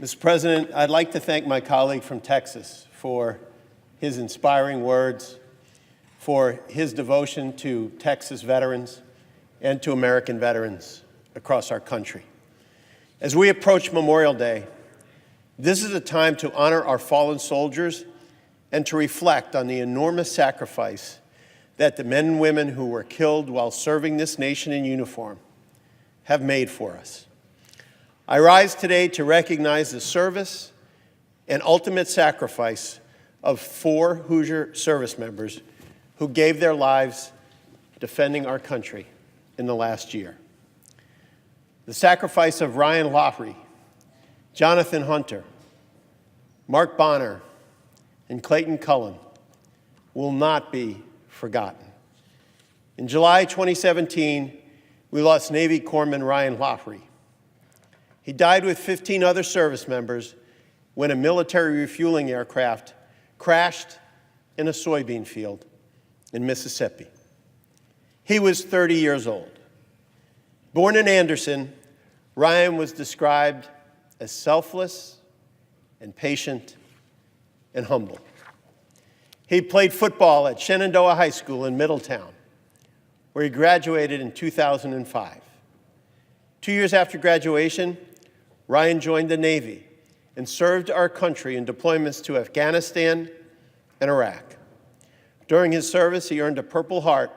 Mr. President, I'd like to thank my colleague from Texas for his inspiring words, for his devotion to Texas veterans and to American veterans across our country. As we approach Memorial Day, this is a time to honor our fallen soldiers and to reflect on the enormous sacrifice that the men and women who were killed while serving this nation in uniform have made for us. I rise today to recognize the service and ultimate sacrifice of 4 Hoosier service members who gave their lives defending our country in the last year. The sacrifice of Ryan Lowery, Jonathan Hunter, Mark Bonner, and Clayton Cullen will not be forgotten. In July 2017, we lost Navy Corpsman Ryan Lowery. He died with 15 other service members when a military refueling aircraft crashed in a soybean field in Mississippi. He was 30 years old. Born in Anderson, Ryan was described as selfless and patient and humble. He played football at Shenandoah High School in Middletown, where he graduated in 2005. 2 years after graduation, Ryan joined the Navy and served our country in deployments to Afghanistan and Iraq. During his service, he earned a Purple Heart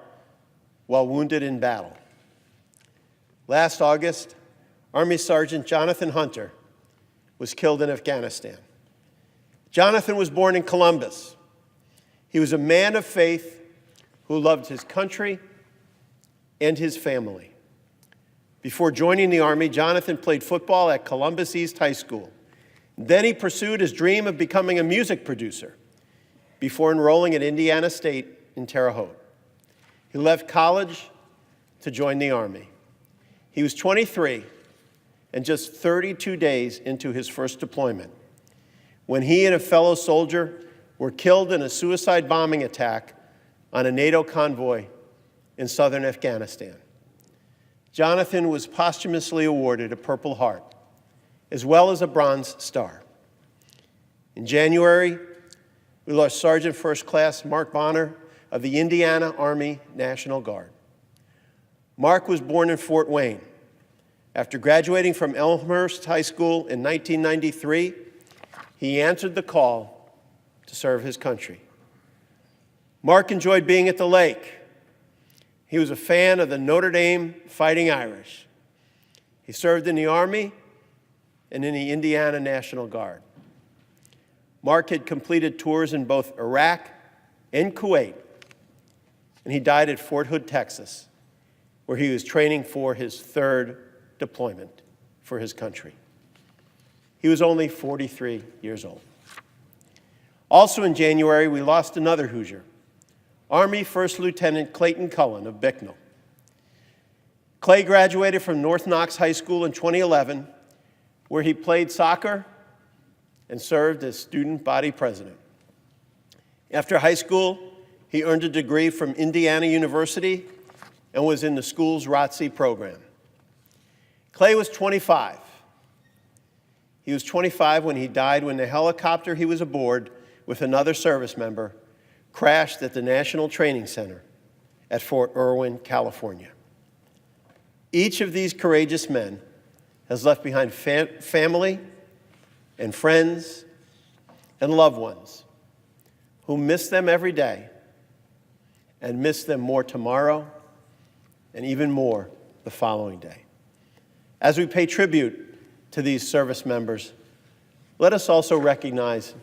while wounded in battle. Last August, Army Sergeant Jonathan Hunter was killed in Afghanistan. Jonathan was born in Columbus. He was a man of faith who loved his country and his family. Before joining the Army, Jonathan played football at Columbus East High School. Then he pursued his dream of becoming a music producer before enrolling at Indiana State in Terre Haute. He left college to join the Army. He was 23 and just 32 days into his first deployment when he and a fellow soldier were killed in a suicide bombing attack on a NATO convoy in southern Afghanistan. Jonathan was posthumously awarded a Purple Heart, as well as a Bronze Star. In January, we lost Sergeant First Class Mark Bonner of the Indiana Army National Guard. Mark was born in Fort Wayne. After graduating from Elmhurst High School in 1993, he answered the call to serve his country. Mark enjoyed being at the lake. He was a fan of the Notre Dame Fighting Irish. He served in the Army and in the Indiana National Guard. Mark had completed tours in both Iraq and Kuwait, and he died at Fort Hood, Texas, where he was training for his 3rd deployment for his country. He was only 43 years old. Also in January, we lost another Hoosier, Army First Lieutenant Clayton Cullen of Bicknell. Clay graduated from North Knox High School in 2011, where he played soccer and served as student body president. After high school, he earned a degree from Indiana University and was in the school's ROTC program. Clay was 25. He was 25 when he died when the helicopter he was aboard with another service member crashed at the National Training Center at Fort Irwin, California. Each of these courageous men has left behind family and friends and loved ones who miss them every day and miss them more tomorrow and even more the following day. As we pay tribute to these service members, let us also recognize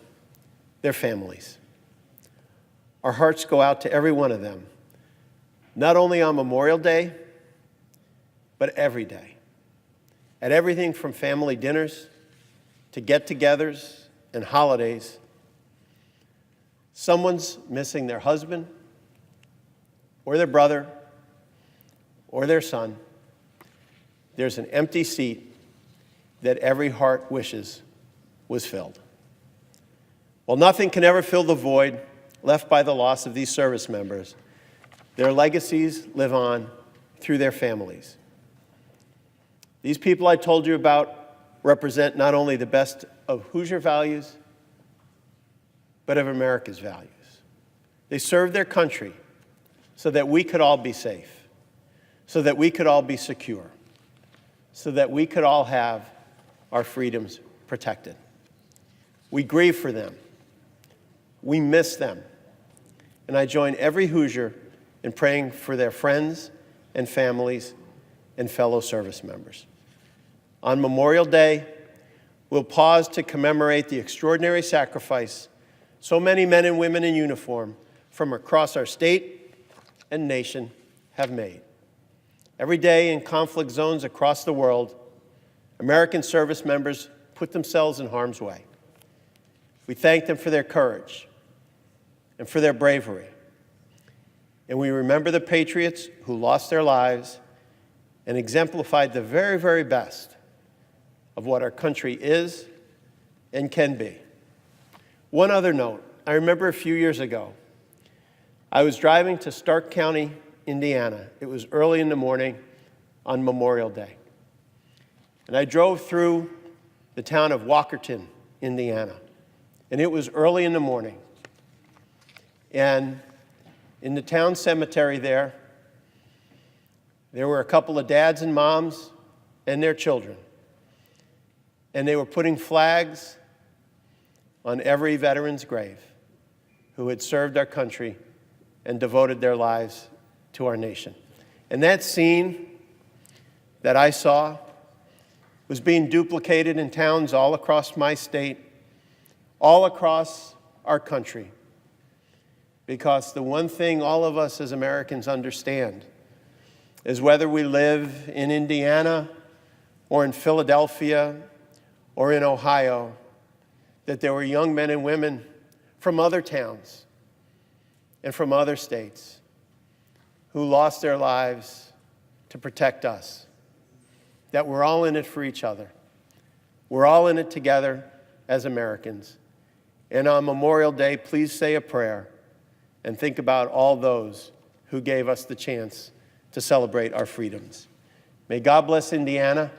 their families. Our hearts go out to every one of them, not only on Memorial Day, but every day, at everything from family dinners to get-togethers and holidays. Someone's missing their husband or their brother or their son. There's an empty seat that every heart wishes was filled. While nothing can ever fill the void left by the loss of these service members, their legacies live on through their families. These people I told you about represent not only the best of Hoosier values, but of America's values. They served their country so that we could all be safe, so that we could all be secure, so that we could all have our freedoms protected. We grieve for them. We miss them. And I join every Hoosier in praying for their friends and families and fellow service members. On Memorial Day, we'll pause to commemorate the extraordinary sacrifice so many men and women in uniform from across our state and nation have made. Every day in conflict zones across the world, American service members put themselves in harm's way. We thank them for their courage and for their bravery. And we remember the patriots who lost their lives and exemplified the very, very best of what our country is and can be. One other note, I remember a few years ago, I was driving to Stark County, Indiana. It was early in the morning on Memorial Day. And I drove through the town of Walkerton, Indiana. And it was early in the morning. And in the town cemetery there were a couple of dads and moms and their children. And they were putting flags on every veteran's grave who had served our country and devoted their lives to our nation. And that scene that I saw was being duplicated in towns all across my state, all across our country. Because the one thing all of us as Americans understand is whether we live in Indiana or in Philadelphia or in Ohio, that there were young men and women from other towns and from other states who lost their lives to protect us, that we're all in it for each other. We're all in it together as Americans. And on Memorial Day, please say a prayer and think about all those who gave us the chance to celebrate our freedoms. May God bless Indiana.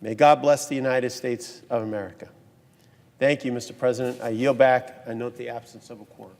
May God bless the United States of America. Thank you, Mr. President. I yield back. I note the absence of a quorum.